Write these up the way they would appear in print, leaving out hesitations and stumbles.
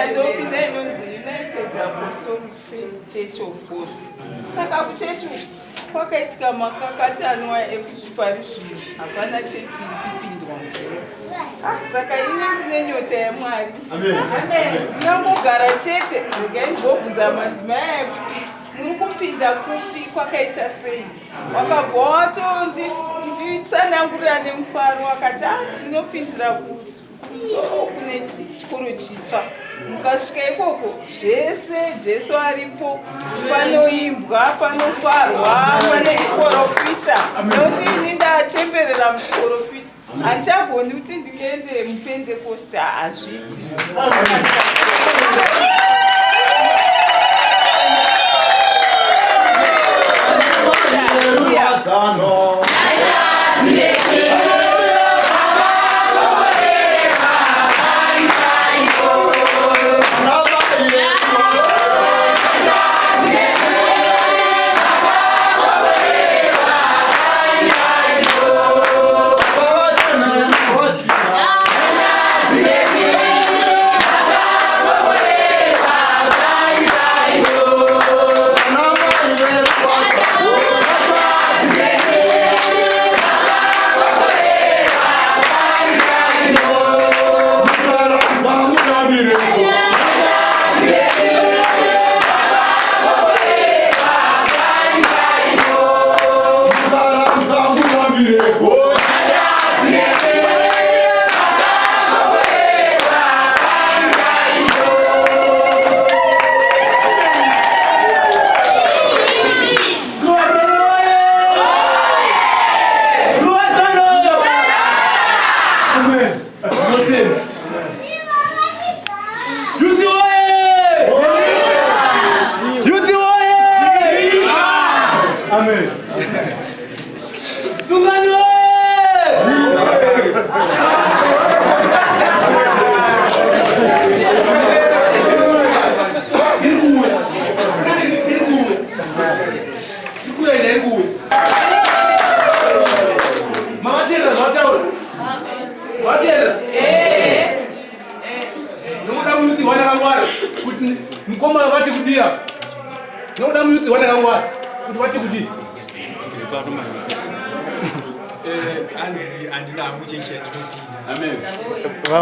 chandopinda inonzi United Apostolic Faith Church of God. Saka kuchechu kwakaitika makakatanwa ekuti pari zvino hapana chechi ikipindwa mvura. Saka ini ndine nyota yaMwari. Ndinongogara chete regai ndobvunza madzimai ekuti muri kupinda kupi kwakaita sei. Wakabva watonditsanangurira nemufaro wakati tinopindira kumusoro kune chikoro chitsva. Mukasvika ikoko zvese Jesu aripo, panoimbwa, panofarwa, pane chiprofita. Nekuti ini ndachemberera muchiprofita. Handichagoni kuti ndiende muPentecost, hazviti.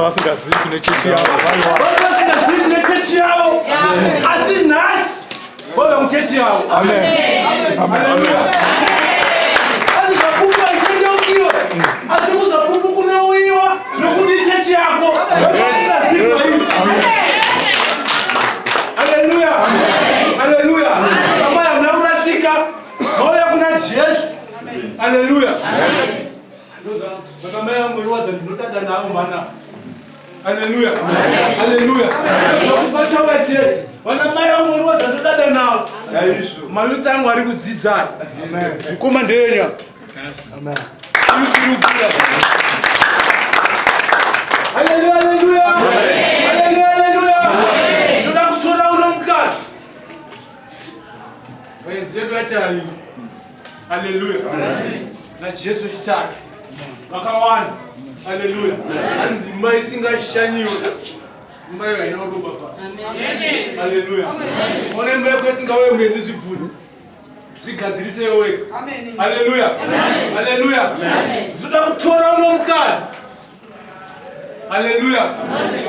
Vasingazivi kune chechi yavo. Asi nhasi vauya kuchechi yavo. Asi zvapupu hazvitendeukiwe. Asi kuzvapupu kunouyiwa nokuti chechi yako. Haleluya. Haleluya. Amai hamuna kurasika. Mauya kuna Jesu. Haleluya. Makamai vangu ruwadza ndinodada navo mana. Haleluya. Haleluya. Zvakufashauya chete. Vana mai vangu ruwadza ndinodada navo. Mayuthi angu ari kudzidza. Mukoma ndenya. Amen. Haleluya. Haleluya. Haleluya. Haleluya. Ndoda kutora uno mukadzi. Wenzi yedu yati ali. Haleluya. Na Jesu chitatu. Vakawanda. Haleluya. Hanzi mai singashanyiwe. Mai vainoruba pa. Amen. Haleluya. One mai kwesingauye mwenzi zvibvudzi. Zvigadzirise wega. Amen. Haleluya. Haleluya. Ndoda kutora uno mukadzi. Haleluya.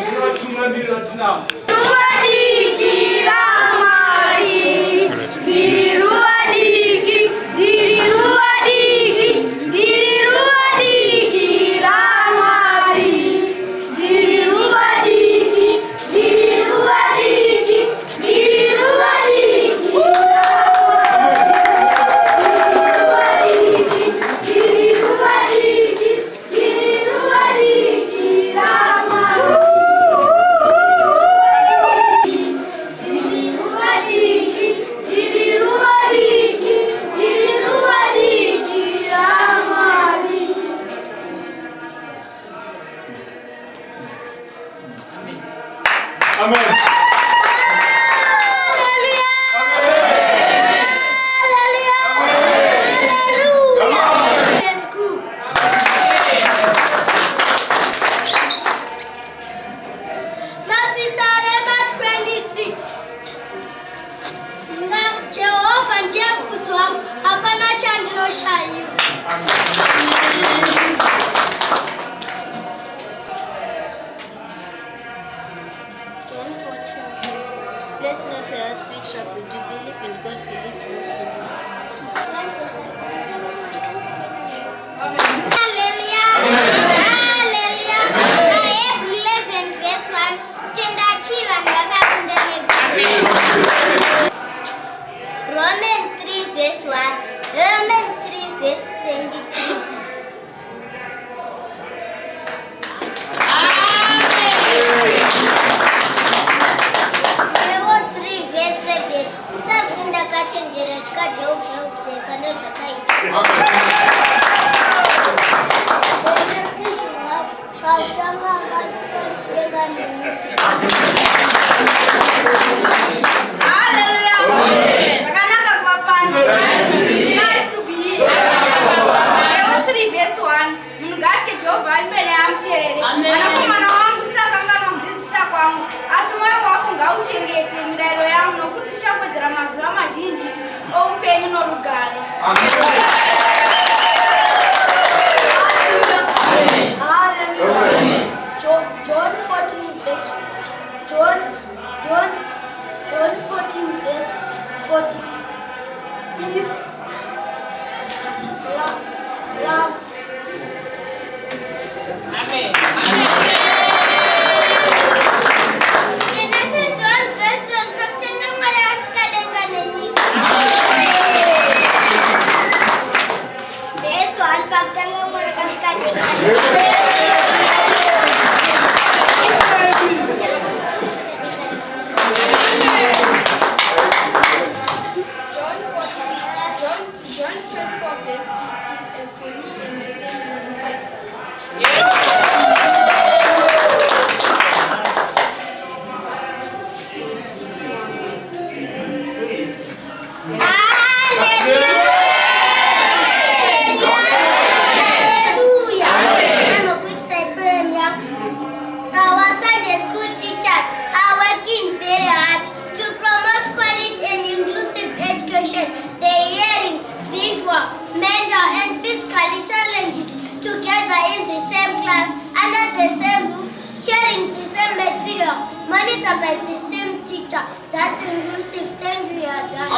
Tinovatungamirira tinavo. Ruwadikira Mwari. Ndiri ruwadiki. Ndiri ruwadiki. Ndiri ruwadikira Mwari. Ndiri ruwadiki. Ndiri ruwadiki. Ndiri ruwadiki. ndinoshayiwa. John 14:1. Let's not your hearts be troubled. You believe in God, believe also in me. Hallelujah. Hallelujah. Hebrew 11:1. Tenda chiva ndakakundane. Romans 3:1. Romans 3:23. Mwanakomana wangu sakangana kudzidzisa kwangu, asi moyo wako ngauchengete mirayiro yangu, nokuti zvichakwedzera mazuva mazhinji oupenyu norugare. John 14:14. If love. Amen. Genesis 1:1. Praktenga maraska denga neni. Verse 1. Praktenga maraska denga neni. John 24:15. As for me and my family, we serve God. Mental and physically challenged together in the same class, under the same roof, sharing the same material, monitored by the same teacher. That's inclusive. Thank you, you are done.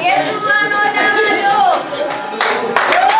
Yesu anoda vadoko.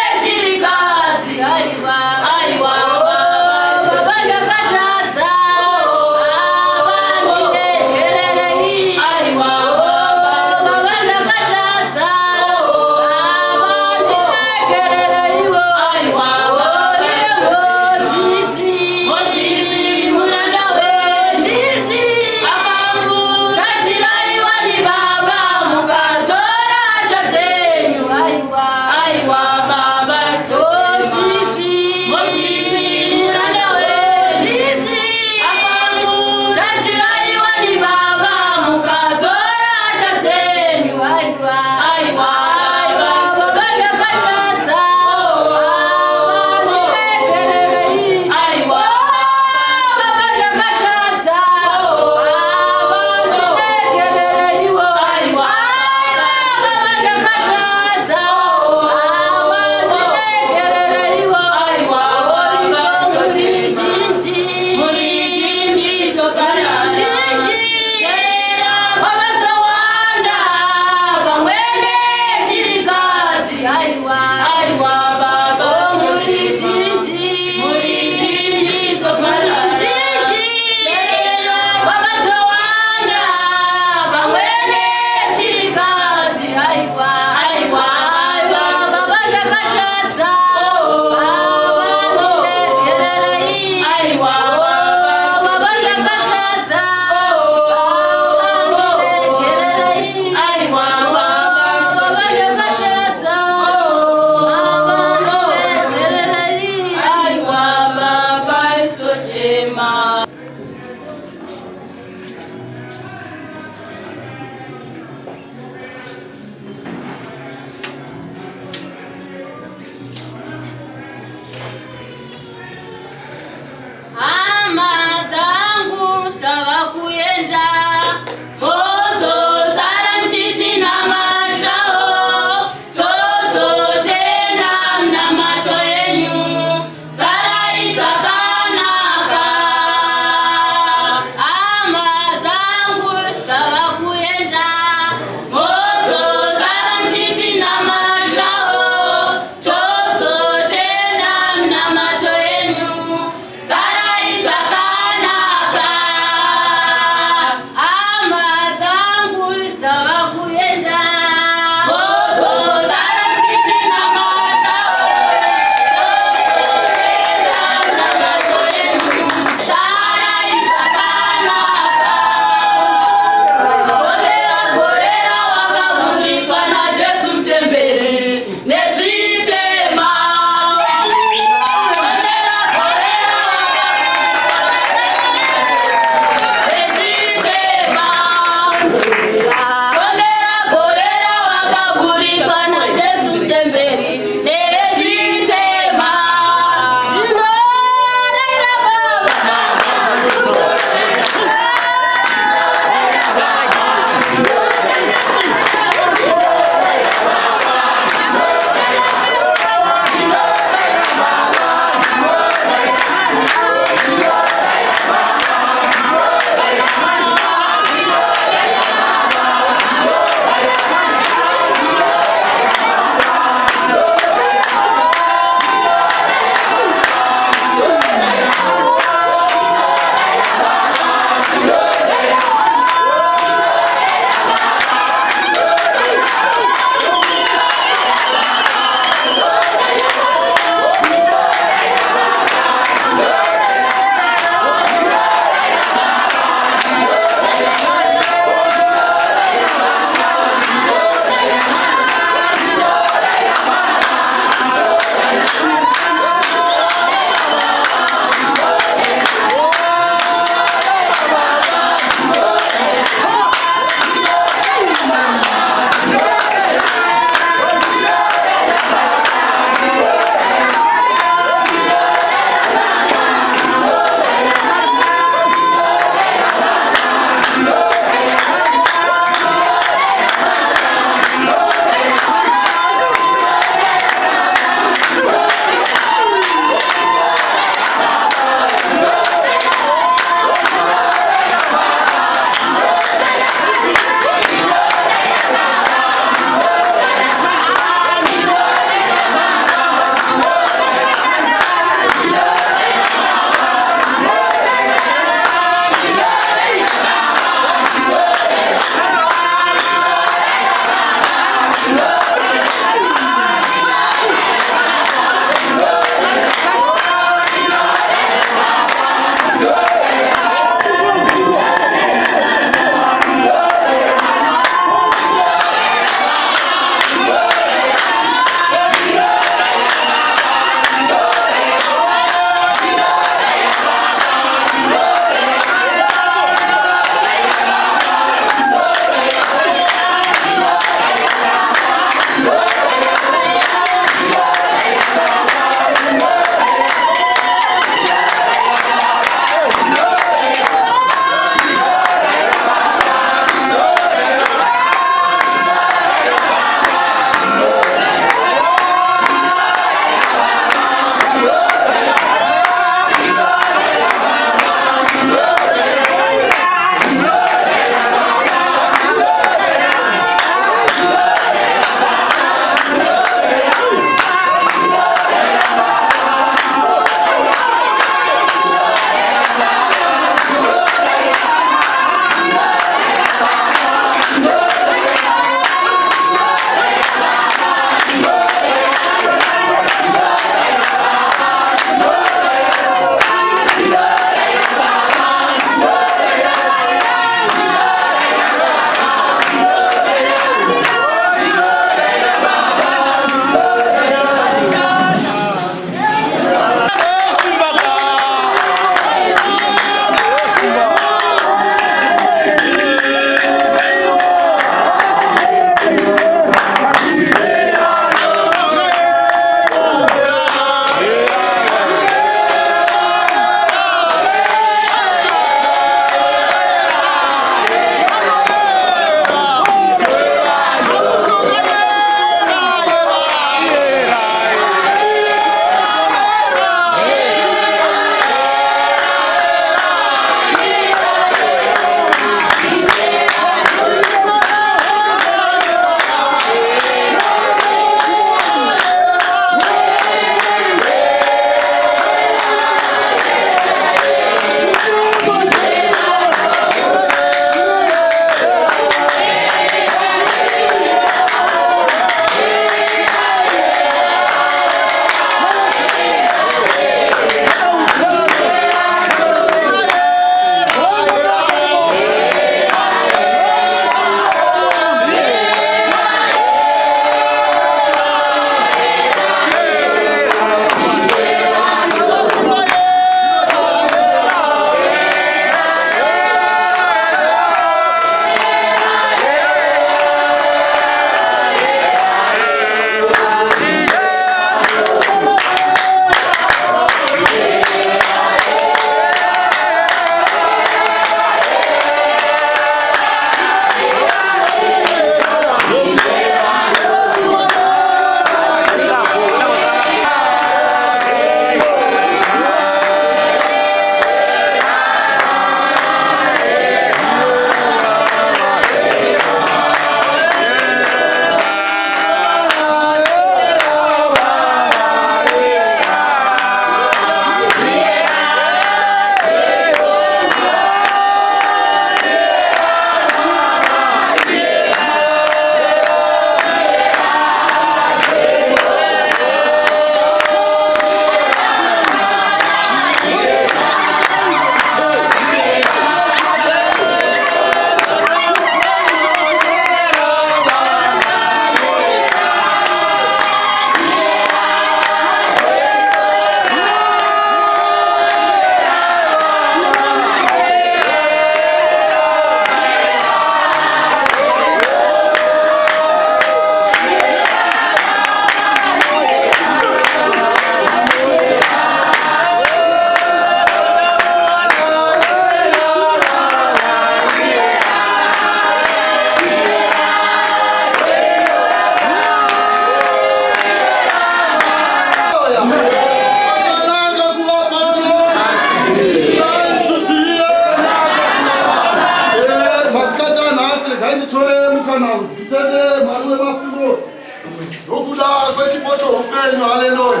chipo choupenyu. Haleluya.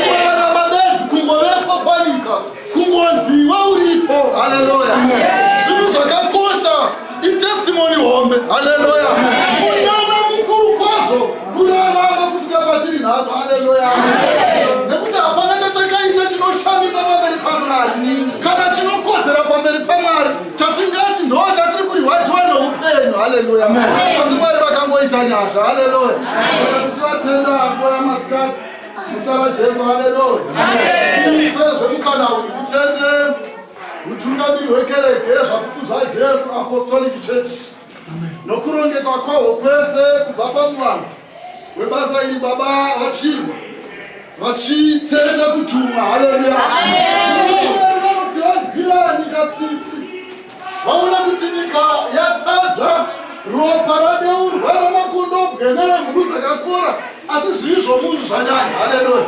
Kurarama bedzi kungovepo panyika, kungonziwa uripo. Haleluya. Zvinhu zvakakosha itestimony hombe. Haleluya. Munyana mukuru kwazvo kurarama kusvika patiri nhasi. Haleluya. Nekuti hapana chatakaita chinoshamisa pamberi paMwari kana chinokodzera pamberi paMwari chatingati ndo chatiri kurihwatiwa noupenyu. Haleluya. Asi Mwari vakangoita nyasha. Haleluya. Saka tichivatenda nguva yamasikati muzita raJesu. Haleluya. Titore zvemukana uyu titende mutungamiri wekereke zvapupu zvaJesu Apostolic Church nokurongekwa kwahwo kwese kubva pamuvanhu webasa iri baba vachirwa vachitenda kutumwa. Haleluya. Vanoti vanzwira nyika tsitsi, vaona kuti nyika yatadza ropa radeurwa ramakondobwe neremhuru dzakakora, asi zviizvo munhu zvanyanya. Haleluya.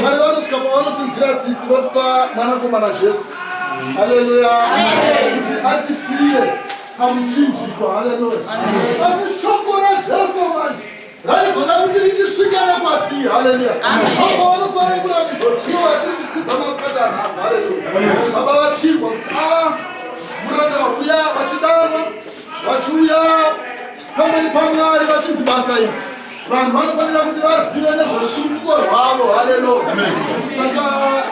Vari vanosvika pavanotinzwira tsitsi votipa mwanakomana Jesu. Haleluya. Kuti atifire pamuchinjikwa. Haleluya. Asi shoko raJesu manje raizoda kuti richisvikana kwatiri. Haleluya. Baba vanosanangura mizochiwa tichikudza masikati anhasi. Haleluya. Baba vachirwa kuti muranda uya vachidanwa vachiuya pamberi paMwari vachinzi basa iri vanhu vanofanira kuti vazive nezverusunguko rwavo. Haleluya. Saka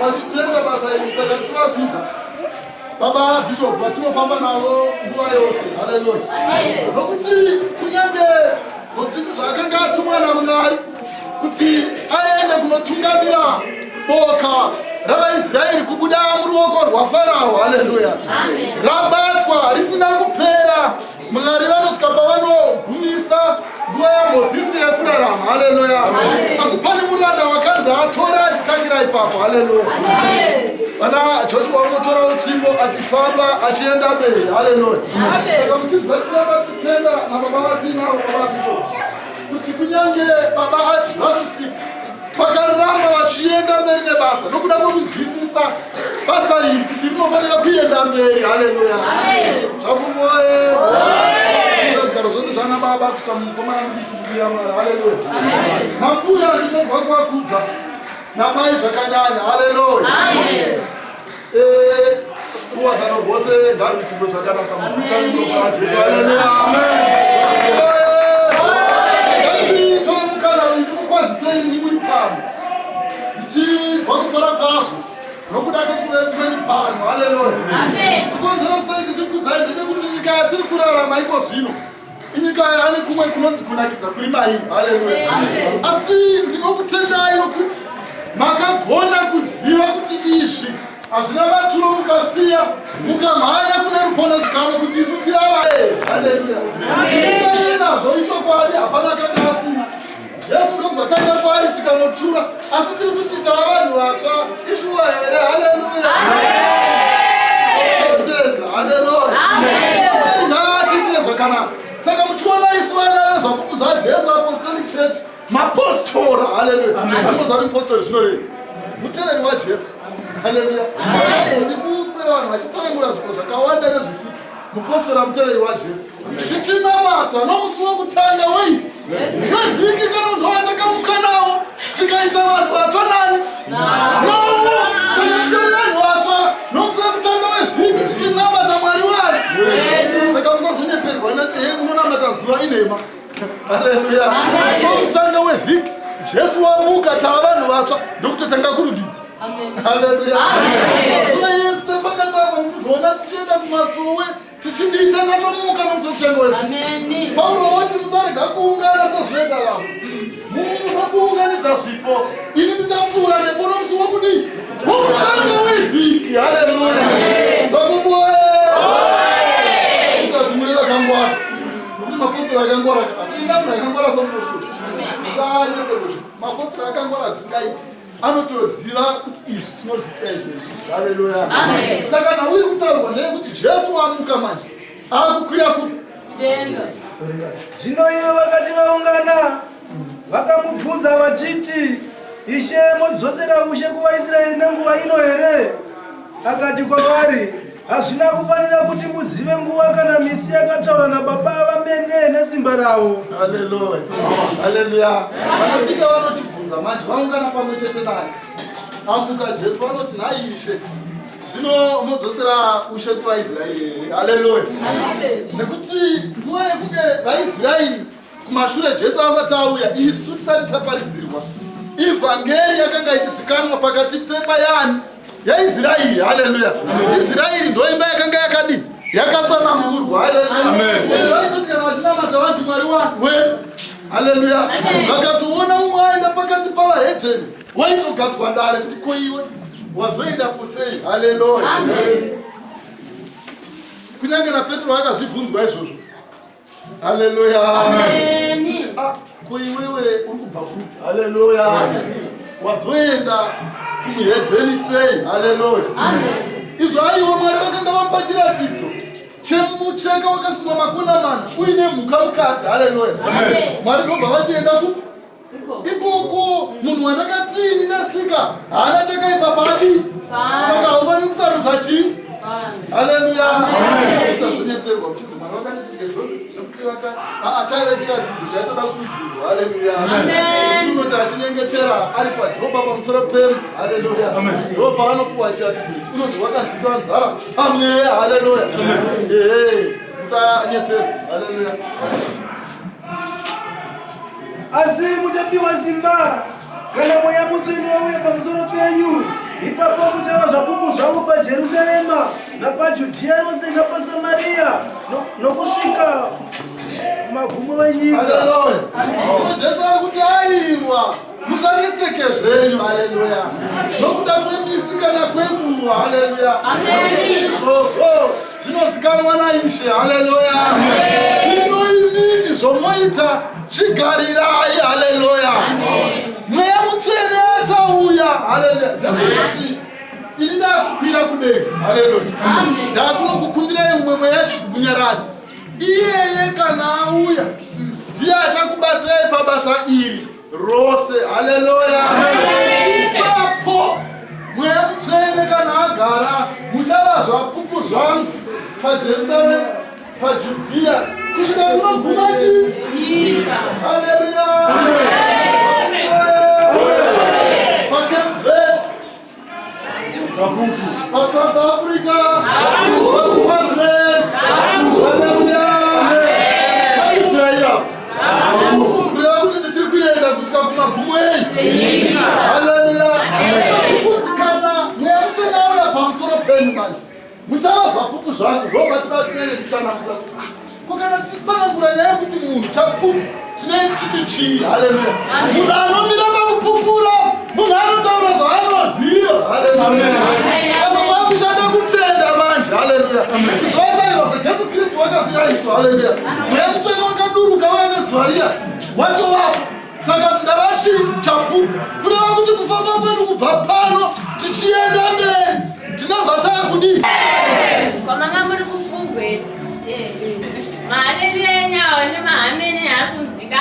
vachitenda basa iri, saka tichivabvunza baba bishop vatinofamba navo nguva yose. Haleluya. Nokuti kunyange Mozisi zvakanga atumwa naMwari kuti aende kunotungamira boka ravaIsraeri kubuda muruoko rwaFarao. Haleluya. Rabatwa risina kupera. Mwari vanosvika pavanogumisa nguva yaMozisi yekurarama. Haleluya. Asi pane muranda wakanzi atora achitangira ipapo. Haleluya. Vana Joshua unotorawo tsvimbo achifamba achienda mberi. Haleluya. Saka mutizvatiramba titenda nababa vatinavo baba bishop kuti kunyange baba achivasisika vakaramba vachienda mberi nebasa nokuda kwokunzwisisa basa iri kuti rinofanira kuenda mberi. Haleluya. Zvakumboye zvigaro zvose zvana baba kusvika mukomana mudikiya Mwari. Haleluya. Nambuya ndinozwa kuvakudza namai zvakanyanya. Haleluya. Kuwazana rwose ngarutindo zvakanaka muzita raJesu. Haleluya. Tora mukana ndikukwazisei muri pano ndichinzwa kufara kwazvo nokuda kwekuvenyu pano. Haleluya. Chikonzero sei ndichikudzai ndechekuti nyika yatiri kurarama iko zvino inyika yaane kumwe kunonzi kunakidza kuri mairi. Haleluya. Asi ndinokutendai nokuti makagona kuziva kuti izvi hazvina maturo mukasiya mukamhanya kune ruponeso kamwe kuti isu tirarame. Haleluya. Zvinotai nazvo ichokwadi hapana kanga asina. Jesu ndobva taenda pari tikanotura, asi tiri kuti tava vanhu vatsva ishuwa here. Haleluya. Tenda. Haleluya. Mwari ngaatiitire zvakanaka. Saka muchiona isu vana vezvapupu zvaJesu Apostolic Church mapostora. Haleluya. Anoza kuti postori zvinorei muteveri waJesu. Haleluya. Ndikuswera vanhu vachitsanangura zvinhu zvakawanda nezvisiki mupostora muteveri waJesu tichinamata nomusi wokutanga wevhiki kana ndo watakamuka nawo tikaita vanhu vatsva nani saka titori vanhu vatsva nomusi wokutanga wevhiki tichinamata Mwari wari. Saka musazonyeperwa nati munonamata zuva inhema. Haleluya. Sokutanga wevhiki Jesu wamuka tava vanhu vatsva ndokutotanga kurumbidza. Haleluya. Mazuva yese pakatapa mutizoona tichienda kumasuwe tichidita tatomuka nomusi wokutanga wevhiki. Pauro woti musarega kuungana sezvoita vanhu. Munhu wakuunganidza zvipo. Ini ndichapfuura nepo nomusi wokudii wokutanga wevhiki. Haleluya. Zvakuboye. Isati mwezi akangwara. Nokuti mapostori akangwara. Akunda munhu akangwara somupostori. Musanyeperwe. Mapostori akangwara zvisingaiti. Anotoziva kuti izvi tinozviita izvezvi. Haleluya. Saka nauri kutaurwa ndeyekuti Jesu wamuka manje akukwira kudenga. Zvino ivo vakati vaungana vakamubvunza vachiti, Ishe modzosera ushe kuvaIsraeri nenguva ino here? Akati kwavari, hazvina kufanira kuti muzive nguva kana misi yakataura nababa vamene nesimba ravo. Haleluya. Haleluya. Vanopita vanotibvunza manje vaungana pamwe chete naye. Amuka Jesu vanoti nhai Ishe. Zvino unodzosera ushe kuvaIsraeri. Haleluya. Nekuti nguva yekuti vaIsraeri kumashure Jesu asati auya isu tisati taparidzirwa. Ivhangeri yakanga ichizikanwa pakati pebayani yaIsraeri. Haleluya. Israeri ndo imba yakanga yakadi yakasanangurwa. Haleluya. Vaitoti kana vachinamata vanzi Mwari wedu. Haleluya. Vakatoona umwe aenda pakati pavahedheni waitogadzwa ndare kuti ko iwe wazoendapo sei. Haleluya. Kunyange naPetro akazvibvunzwa izvozvo. Haleluya. Kuti ko iwewe uri kubva kupi. Haleluya. Wazoenda kumuhedheni sei. Haleluya. Izvo aiwo Mwari vakanga vamupa chiratidzo chemucheka wakasungwa makona mana uine mhuka mukati. Haleluya. Mwari ndobva vachienda kupi ikoko. Munhu wandakatini nasika haana chakaipa padi, saka haufani kusarudza chii. Haleluya. Usazonyeperwa kuti Mwari vakatiitike zvose zvekuti chaiva chiratidzo chaitoda kurudzirwa. Haleluya. Tunoti achinyengetera ari paJobha pamusoro pemba. Haleluya. Ndo paanopuwa chiratidzo ichi. Unoti wakanzwisa nzara pamweya. Haleluya. Musanyeperwa. Haleluya. Asi muchapiwa simba kana mweya mutsvene wauya pamusoro penyu. Ipapo muchava zvapupu zvavo paJerusarema napajudhiya yose napaSamaria nokusvika kumagumo enyika. Haleluya. Zvino Jesu ari kuti aiwa musanetseke zvenyu. Haleluya. Nokuda kwemisi kana kwenguva. Haleluya. Izvozvo zvinozikanwa naIshe. Haleluya. Zvino imini zvomoita chigarirai. Haleluya. Mweya mutsvene achauya. Haleluya. Ini ndakukwira kudenga. Haleluya. Ndakunokukundirai umwe mweya chikugunyaradzi. Iyeye kana auya ndiye achakubatsirai pabasa iri rose. Haleluya. Ipapo mweya mutsvene kana agara muchava zvapupu zvangu paJerusarema, paJudhiya kusvika kunoguma chii. Haleluya. PaCape paSouth Africa, paSwaziland. Haleluya. PaIsrael. Kureva kuti tichiri kuenda kusvika kumagumo enyu. Haleluya. Kuti kana mweya mutsvene auya pamusoro penyu manje muchava zvapupu zvangu. Ndobatika tinenge tisanangura kuti kana tichitsanangura nyaya yekuti munhu chapupu tinenge tichiti chii. Haleluya. Munhu anomira pakupupura, munhu anotaura zvaanoziva. Haleluya. Ava vakushanda kutenda manje. Haleluya. Izuva chairwa seJesu Kristu wakafiraiswa. Haleluya. Mweya mutsvene wakaduruka uya nezuva riya watovapo. Saka ndavachi chapupu kureva kuti kufamba kwedu kubva pano tichienda mberi tinozvatakudii. Kwamanga muri kufungwe mahaleluya enyawo nemahamene asunzika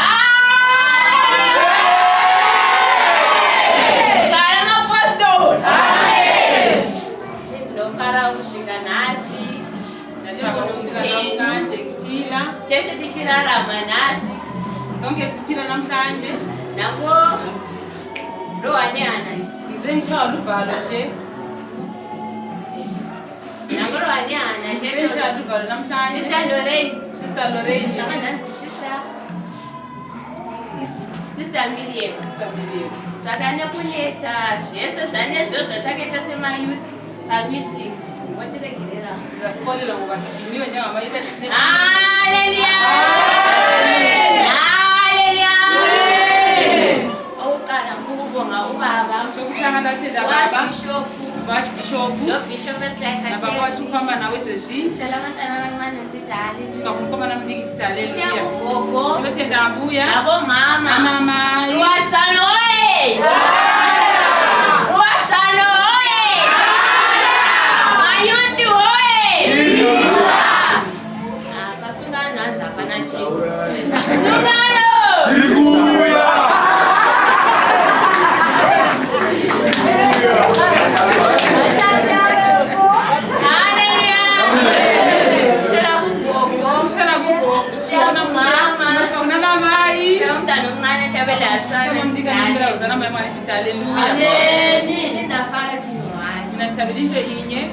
kana mapostoli. Ndinofara kusvika nhasi tese tichirarama nhasi sonke siphila namhlanje nako rohane hana izwe njaluvalo nje nako rohane hana izwe njaluvalo namhlanje. Sister Lorraine Sister Miriam saka nekuneta zvese zvanezvo zvatakaita semayouth pameeting motiregerera ndasikolera nguvasimiwe njengamaita tisine. Haleluya. Okuqala ngikubonga ubaba chokutanga ndatenda Archbishop Bishop Eslike ufamba nawe zvezvi sela abantwana abancane nsithi kusvika kumukomana mudiki chiti haleluya. siyakugogo Tinotenda ambuya nabomama nanamai. Ruwatsano oye! Ruwatsano oye! Mayuthi oye! Basungano hanzi hapana chinhu. Sungano! Tirikuya. Haleluya! Nini ndafaka chinwani. Natabilinje inye.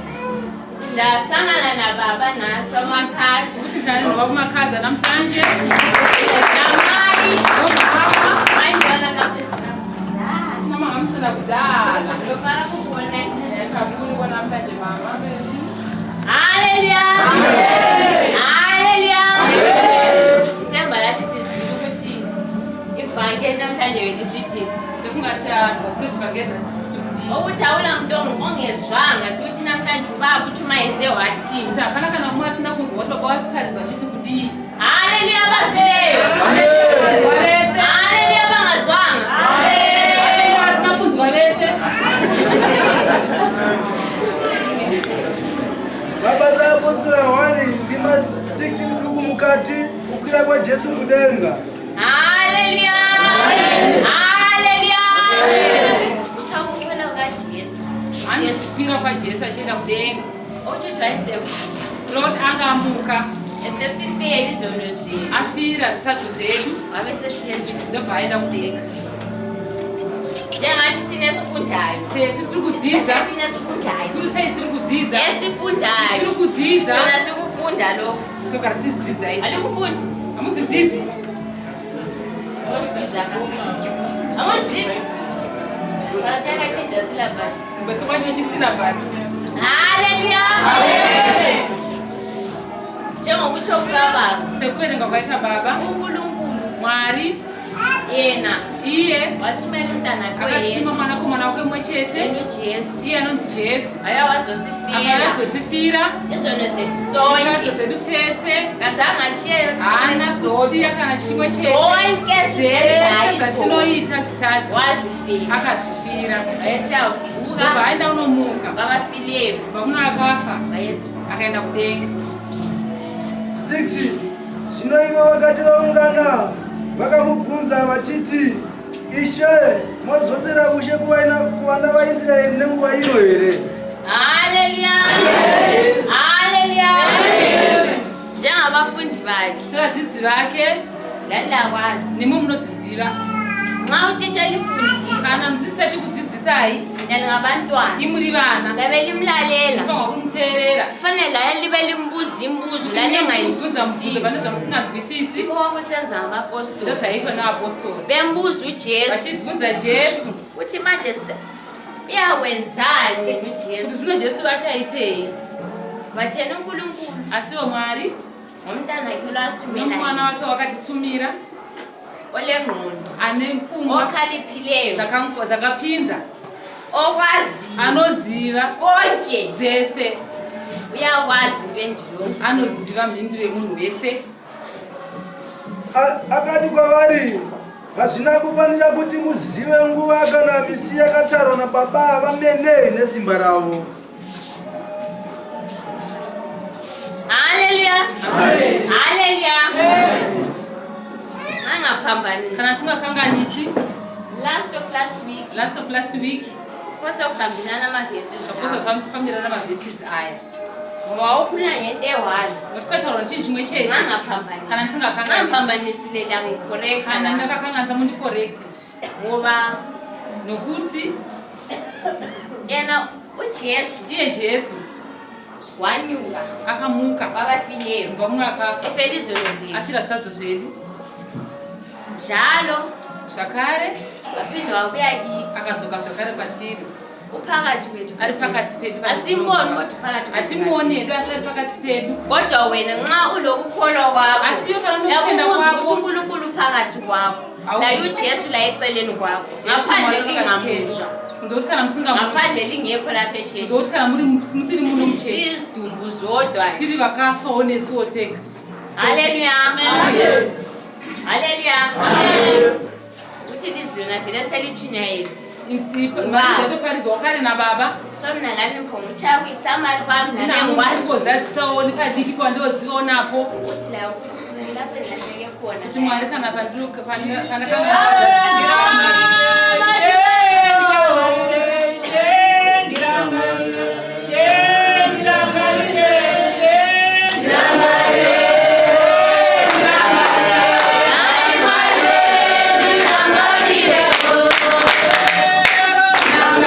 Ndasangana na baba naso makhasi. Uthi dlale nobaba uMakhaza namhlanje. Namai. Ayibona kapesa. Mama ngamthanda kudala. Lofara kubone. Kabuli kwa namhlanje mama. Hallelujah. Amen. Hallelujah. Amen. Themba lathi sizulu ukuthi ivangeli namhlanje belisithi Lekungathandwa sithivangeza sithi ukuthi awunamuntu ongezwanga sithi namhlanje ubaba uthuma eze wathi uthi hapana kana umwe asina kunzi wotho kwaphariza chithi kudi. Hallelujah basileyo. Amen. Walese. Hallelujah bangazwanga. Amen. Hallelujah asina kunzi walese. Baba za apostoli 1 ndima 6 ndugu mukati kukwira kwa Jesu mudenga. Hallelujah. Hallelujah. Uthakukhona kaJesu. Yesu kwira kwa Jesu ashenda kudenga. Othithwa esefu. Lord angamuka Esesifele izono zethu. afira zithathu zethu Wabe sesiyeza. ndovayela kudenga. Njengathi thina esifundayo. Sitiri kudzidza. Thina esifundayo. Kuri sei siri kudzidza. Esifundayo. Siri kudzidza. Sona sikufunda lo. Tokara sizvidzidza izvi. Alikufundi. Hamuzvidzidzi. Odzidza ka. Amuzidzi. Bataka chinja syllabus. Ngwese kwachinji syllabus. Hallelujah. Amen. Njengokutsho kukababa. Sekuverenga kwaita baba. uNkulunkulu Mwari yena iye wathumela umntana akathuma mwanakomana wake mumwe chete. Jesu. Iye anonzi Jesu. Aya wazosifira. Akazotifira. Izono zethu Zvitatho sonke. zvedu tese. Kazanga chiyeyo Haana kusiya kana chimwe chete. zonke Zvese zvatinoita zvitadzi wazifira. akazvifira. Ayesiyavuka. Ndobva aenda unomuka. Vabafileyo. Pakuno akafa Vayesu. akaenda kudenga. 6 zvino ivo vakati vaungana vakamubvunza vachiti, Ishe, modzosera ushe kuvana vaIsraeri nenguva ino here? Hallelujah. Hallelujah. Njengabafundi bakhe Sevadzidzi vake ndandakwazi nemwe munozviziva. nxa utitsha elifundisa Kana mudzidzisi achikudzidzisai ndalingabantwana imuri vana ngabe limlalela fanwa kumuteerera. kufanele laya libe limbuza imbuzo Mubvunza lalengayizwisisi pane zvamusinganzwisisi. kwakusenzwa ngabapostoli Ndozvaiitwa neapostoli. bembuza uJesu Vachibvunza Jesu uthi manje iyawenzani kuti uJesu zvino Jesu achaitei. vathena uNkulunkulu Asiwo Mwari ngomntana wakhe nomwana lwasitumela wake wakatitumira olengqondo ane pfungwa okhaliphileyo dzakapinza okwaziyo anoziva konke zvese. uyakwazi impendulo Anoziva mhinduro yemunhu wese. Akati kwavari, hazvina kufanira kuti muzive nguva kana misi yakatarwa nababa vamene nesimba ravo. Hallelujah. Hallelujah. Angaphambanisi. Kana singakanganisi Last of last week last kwasekuhambelana amavesi zvakosa zvamufambirana mavhesisi aya. ngoba wawukhulunywa ngento eyi-one Nokuti kwataurwa chinhu chimwe chete. Kana ngangaphambanisi singakanganisi. ngaphambanisile langicorrecta Kana ndakakanganisa mundicorrect. ngoba Nokuti yena uJesu iye Jesu wanyuka akamuka kwabafileyo kubva muno akafa efela izono zethu afira zvitadzi zvedu. njalo Zvakare waphinda wabuya kithi akadzoka zvakare kwatiri. uphakathi kwethu Ari pakati pedu. asimboni kodwa uphakathi kwethu Hatimuoni hedu asi ari pakati pedu. kodwa wena nxa ulokukholwa kwakho Asiyo kana nokutenda yakubuza ukuthi kwakho. uNkulunkulu phakathi kwakho Awu. naye uJesu la eceleni kwakho ngaphandle lingamuzwa Ndokuti kana musingamuzwa. ngaphandle lingekho lapha echechi Ndokuti kana musiri muno muchechi. sizidumbu zodwa Tiri vakafawo nesu otega. haleluya Amen. haleluya uthi lizwi lona vele selitshunyayeli Parizwa wakare nababa. so mna lami mkhonguthaya kuyisamali kwami nalengikwazi Ndikozadzisawo padiki pandozionapo. ukuthi la lapho engilahleke khona Kuti Mwari kana Hallelujah.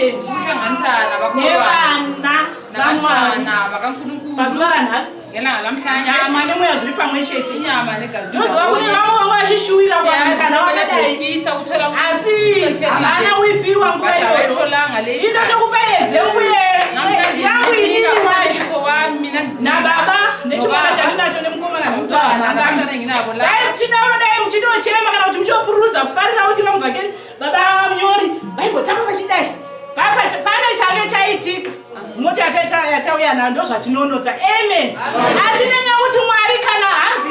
patient kuhlanganisana nevana vamwari vakankulunkulu pazuva ranhasi ngelanga lamhlanje nyama nemweya zviri pamwe chete inyama negazi ndoziva kune vamwe vangu vachishuwira kana wakadai asi havana uipiwa nguva iyoyo inotokupa ezembu yangu inini wacho nababa nechimwana chandinacho nemukomana dai muchidaona dai muchinochema kana kuti muchopururudza kufarira kuti vamuvhakeri baba munyori vaimbotamba vachidai pane change chaitika moti yatauya nayo ndo zvatinonodza amen asi nenyaya kuti mwari kana hanzi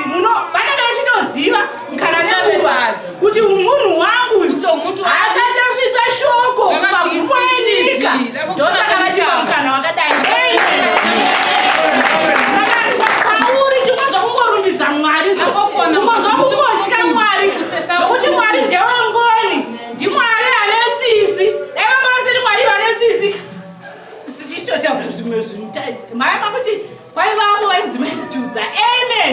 vanenge vachitoziva kana nenguva kuti munhu wangu asati asvitsa shoko kumagumo enyika ndosaka vatipa mukana wakadai pauri chingonzwa kungorumbidza mwari kungonzwa kungotya mwari nokuti mwari ndewengoni ndimwari ane tsitsi evamavasiri mwari vane tsitsi tichitotaura zvimwe zvinhu maema kuti kwaivavo vainzi maitudza amen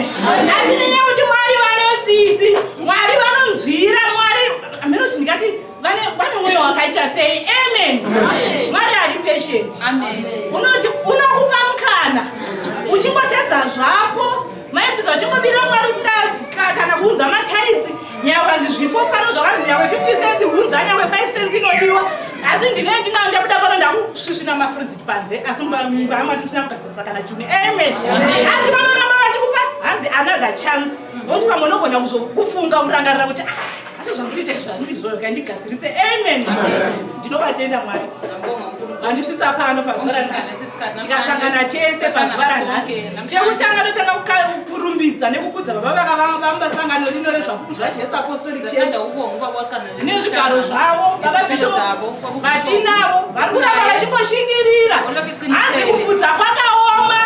asi nenyaya kuti mwari vane tsitsi mwari vanonzvira mwari aminoti ndingati vane mwoyo wakaita sei amen mwari ari patient unoti unokupa mukana uchingotedza zvapo maitudza uchingobira mwari usida kana kuunza mataisi nyavanzi zvipo pano zvavanzi nyawe 50 cents hunza nyawe 5 cents inodiwa asi ndinee ndinao ndabuda pano ndakusvisvina mafriziti panze asi mumba yamadisina kugadzirisa kana chuni amen asi vanoramba vachikupa hanzi another chance nokuti pamwe unogona kufunga urangarira kuti asi zvandikuita zvandizvoka ndigadzirise amen ndinovatenda mwari handisvitsa pano pazuva ranhasi tikasangana tese pazuva ranhasi chekutanga totanga kurumbidza nekukudza baba vakavamba sangano rino rezvajesu apostolic church nezvigaro zvavo baba bishopu vatinavo vari kuramba vachimboshingirira hanzi kufudza kwakaoma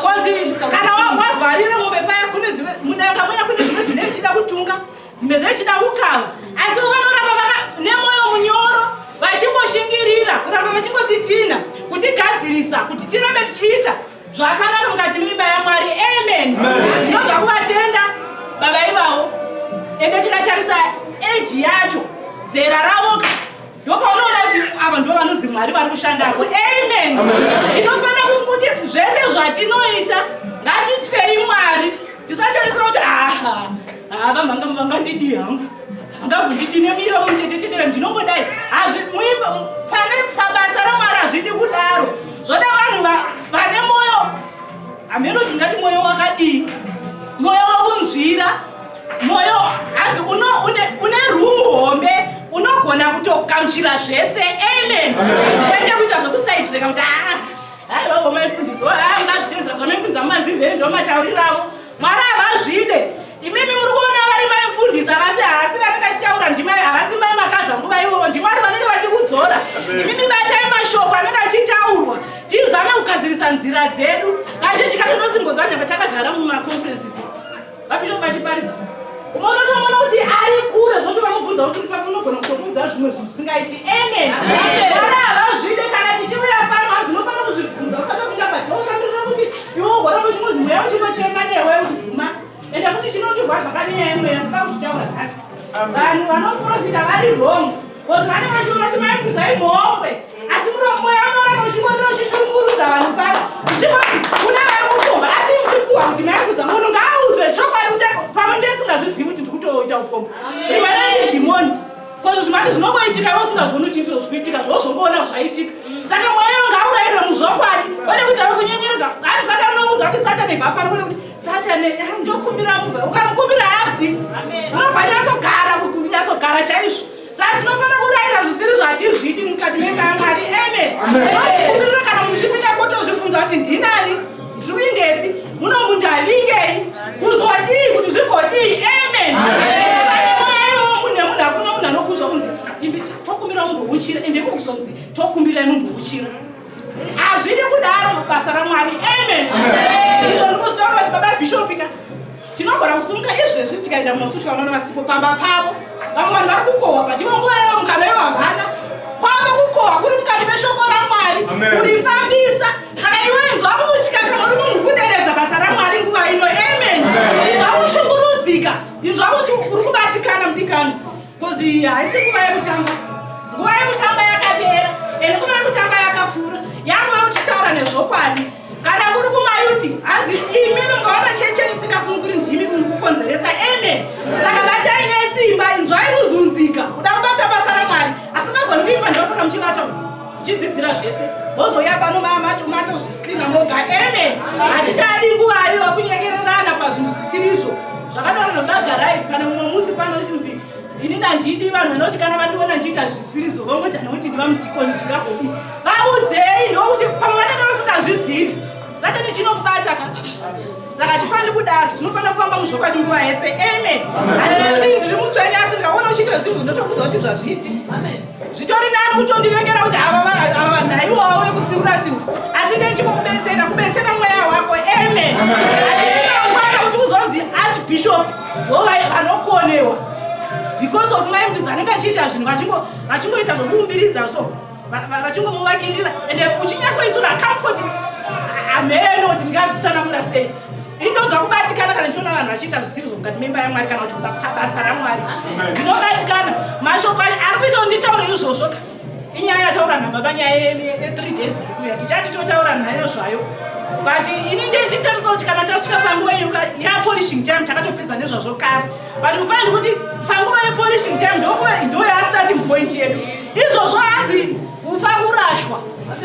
kozi kana wavharira mombe paya mudanga moya kune zvimwe dzine dzichida kutunga dzimwe dzichida kukava asi vanoramba nemwoyo munyoro vachimboshingirira kuramba vachingotitina kutigadzirisa kuti tirambe tichiita zvakanaka mukati mimba yamwari amen ndinobva kuvatenda baba ivavo ende tikatarisa eji yacho zera ravo ndopaunoona kuti ava ndo vanonzi mwari vari kushandapo amen tinofanira kuti zvese zvatinoita ngatityei mwari tisatarisira kuti vangandidi hangu ngakundidine miro mtetetete ndinongodai pane pabasa ramwari hazvidi kudaro zvoda vanhu vane mwoyo hameno tingati mwoyo wakadii mwoyo wakunzvira mwoyo hanzi une rumu hombe unogona kutokamchira zvese amen kwete kuita zvokusaitireka kuti haivawo maifundisi ngazvitezera zvamaifundisa mumanzimveri ndomataurirawo mwari havazvide imimi muri kuona vari maifundisa vasi hasi vanenge achitaura ndimai havasi mai makaza nguva ivovo ndimwari vanenge vachikudzora imimi batai mashoko anenge achitaurwa tizame kugadzirisa nzira dzedu kazhinji katondosimbodza nyamba takagara mumaconferences vabishopu vachiparidza unotomona kuti ari kure zvoti vamubvunza kuti paunogona kutobudza zvimwe zvisingaiti amen mwari havazvide kana tichiuya pano hazinofanira kuzvibvunza usatopinda padhosambirira kuti iwe ugora muchimudzi mweya uchimbocheka newe uchivhuma ende kuti chinondirwa zvakanyanya imweya pakuzvitaura nhasi vanhu vanoprofita vari wrong kozi vane vachiona kuti maimbudzai mhongwe asi mweya unoramba uchingorira uchishungurudza vanhu pano uchingoti kuna vari kukomba asi muchipuhwa kuti maimudza munhu ngaaudzwe chokwadi pamwe ndesingazvizivi kuti ndikutoita ukomba ivanai dhimoni kozi zvimati zvinongoitika iwe usingazvoni uchinzwa zvikuitika zvozvomboona zvaitika saka mweya ngaurayirwe muzvokwadi kwete kuti ave kunyenyeredza ari satani nomudza kuti satani ibva pano kwete kuti satani ndokumbira mubva ukamukumbira habvi unobva chaizvo saka tinofanira kurayira zvisiri zvatizvidi mukati memba yamwari amen kumbirira kana muchipinda kutozvibvunza kuti ndinani ndiri kuindepi muno munhu avingei kuzodii kuti zvigodii amen munhu hakuna munhu anokuzva kunzi imbi tokumbira munhu uchira ende kuzonzi tokumbirai munhu uchira hazvidi kudaro basa ramwari amen izvo ndikuzitaura kuti baba bishopika tinogona kusunga izvezvi tikaenda munosu tikaona vasipo pamba pavo vamwe vanhu vari kukohwa pativo nguva yavo mukana yevamhana kwava kukohwa kuri mukati meshoko ramwari kurifambisa saka iwe inzwa kutya kana uri munhu kuderedza basa ramwari nguva ino amen inzwa kushungurudzika inzwa kuti uri kubatikana mudikani kozi haisi nguva yekutamba nguva yekutamba yakapera ende kuva kutanga yakafura yanova uchitaura nezvokwadi kana kuri kumayuthi hanzi imi mungaona cheche isingasunguri ndimi mukukonzeresa amen saka batai nesimba inzwai kuzunzika kuda kubata basa raMwari asingagoni kuimba ndosaka muchibata chidzidzira zvese bozoya pano mamatomata zviscreena moga amen hatichadi nguvayo vakunyengererana pazvinhu zvisiriizvo zvakataura nabagarai kana mumwe musi panoshinzi ini ndandidi vanhu vanoti kana vandiona ndichiita zvisirizo vongoti anoti ndiva mudhikoni ndingagobi vaudzei nokuti pamwe vanenge vasingazvizivi satani chinokubata ka saka tifani kudaro tinofanira kufamba muzvokwadi nguva yese amen handisi kuti ndiri mutsveni asi ndikaona uchiita zvinhu ndotokudza kuti zvazviti zvitori nani kutondivengera kuti ava nhaiwawo vekutsiura siura asi ndechikokubetsera mweya wako amen hatiningangwana kuti uzonzi archbishop ndo vanokonewa because of my mudzi anenge achiita zvinhu vachingoita zvokuumbiridza so vachingomuvakirira ende uchinyatsoisura comfort ameno kuti ndingazvisanangura sei inodza kubatikana kana ndichiona vanhu vachiita zvisirizo mukati memba yaMwari kana kuti basa raMwari ndinobatikana mashoko ari kuita kunditaura izvozvo inyaya yataura nhamba panyaya ye3 days kuya tichati totaura nayo zvayo but ini ndichitarisa kuti kana tasvika panguva yapolishing time takatopedza nezvazvo kare but ufanira kuti panguva yepolishing time ndo yastarting point yedu izvozvo hanzi ufa kurashwa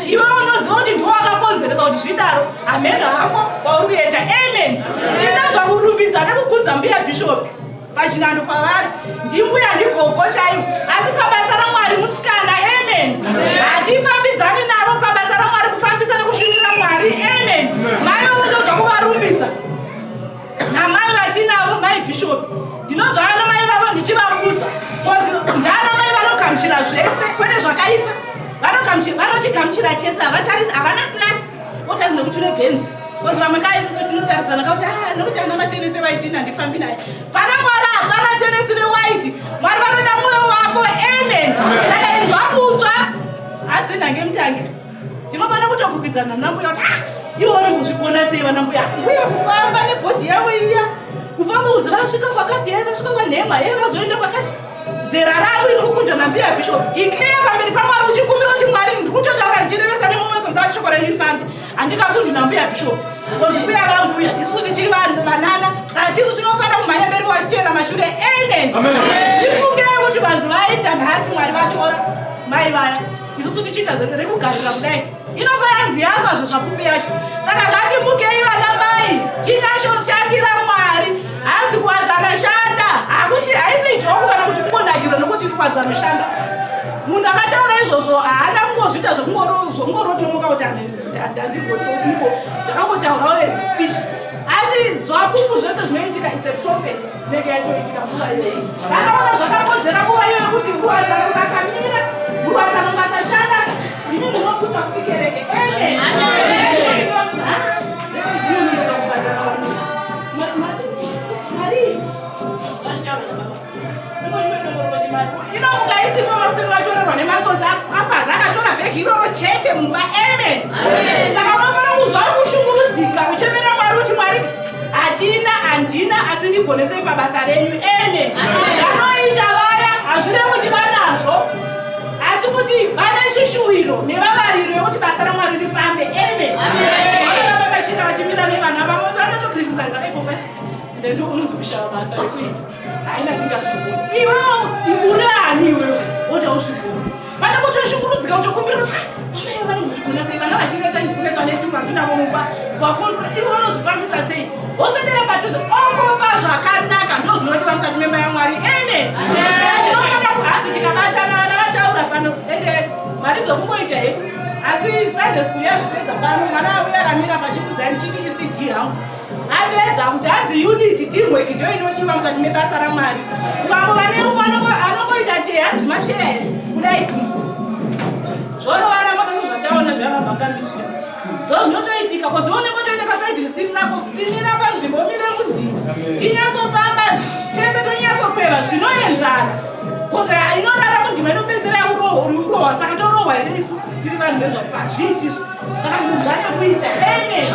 iwe unoziva kuti ndiwo akakonzeresa kuti zvidaro ameno ako kwauri kuenda amen inazva kurumbidza nekukudza mbuya bhishopi pachinando pavari ndimbuya ndigogo chaivo asi pabasa raMwari musikana amen hatifambidzani navo pabasa raMwari kufambisa nekusvibira Mwari amen mai unozva kuvarumbidza namai vatinavo mai bhishopi ndinozva vana mai vavo ndichivakudza ndana mai vanogamuchira zvese kwete zvakaipa vanotigamuchira tese havana klasi votazi nekuti une bhenzi kozi vamwe kaisisu tinotarisana kauti nokuti ana matenesi vaitini handifambi naye pana Mwari hapana tenesi rewaiti Mwari vanoda mwoyo wako amen saka zvakutsva hadzinhange mutange ndinofana kutokukidzana nambuya kuti ivo vanongozvikona sei vana mbuya kufamba nebhodhi yavo iya kufamba udzi vasvika kwakati vasvika kwanhema vazoenda kwakati zera ravo iri kukunda nambuya bishop declare pamberi paMwari uchikumbira kuti Mwari ndikutotaura ndichirevesa nemumwe zonda shoko renifambi handikakundi nambuya bishop kozi mbuya vambuya isusu tichiri vanana saka tisu tinofanira kumhanya mberi wachiteera mashure amen zvifungirei kuti vanzi vaenda nhasi Mwari vatora mai vaya isusu tichiita rekugarira kudai inova yanzi yafazvo zvapupi yacho saka ngatimbukei vana mai tinyashoshandira Mwari hanzi kuwadzana shanda haisi ijoku kana kuti kungonakirwa nokuti kuwadzanoshanda munhu akataura izvozvo haana kungozviita zvokungorotomuka kuti handigodiko ndakangotaurawo ezi speech asi zvapupu zvese zvinoitika its a prophecy nenge yatoitika nguva iyoyi vakaona zvakakodzera nguva iyoyo kuti kuwadzana ukasamira kuwadzana ukasashanda imi munokudza kuti kereke amen inomukaisipa vakuseni vatorerwa nematsodzi apaza akatora bhegi iroro chete mumba amen saka unofanira kunzwa kushungurudzika uchemera Mwari kuti Mwari handina asi ndigonesei pabasa renyu amen vanoita vaya hazvirevi kuti vanazvo asi kuti vane chishuwiro nevavariro yekuti basa raMwari rifambe amen vanonamba vachina vachimira nevana vamwe vanotokritisaiza egopa ndendo unozokushava basa rekuita haina ndingazvigoni iwewo urani iwewe wota uzvigoni pane kutoshungurudzika utokumbira kuti amai vanongozvigona sei vana vachinetsa ndikunetswa netumba ndinavo mumba vakondwa ivo vanozvifambisa sei woswedera padhuze okopa zvakanaka ndo zvinodiwa mukati memba yaMwari amen tinofanira kuhanzi tikabatana vana vataura pano ende mari dzokungoita hedu asi Sunday school yazvipedza pano mwana auya akamira pachikudzani chiti ECD hangu apedza kuti hazi unity teamwork ndo inodiwa mukati mebasa raMwari vamwe vane umwe anongoita te hazi matee kudai zvonovana moto zvataona zvavambangamizvira ndo zvinotoitika kozi onenge toita pasaidi risiri rako pinira panzvimbo mire mudhima tinyasofamba tese tonyasokweva zvinoenzana kozi inorara mudhima inopedzera urohwa saka torohwa here isu tiri vanhu vezvaku hazviiti saka munhu zvane kuita amen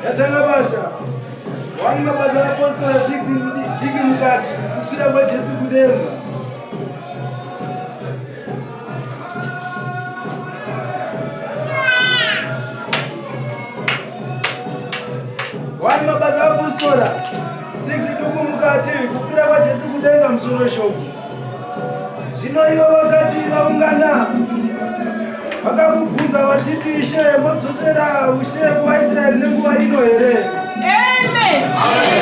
yatanga basa wani mabasa apostora 6 diki mukati kukwira kwaJesu kudenga Bora 6 duku mukati kukwira kwaJesu kudenga musoro shoko. Zvino ivo vakati vaungana vakamubvunza vachiti, Ishe, modzosera ushe kuvaIsraeri nenguva ino here? Amen.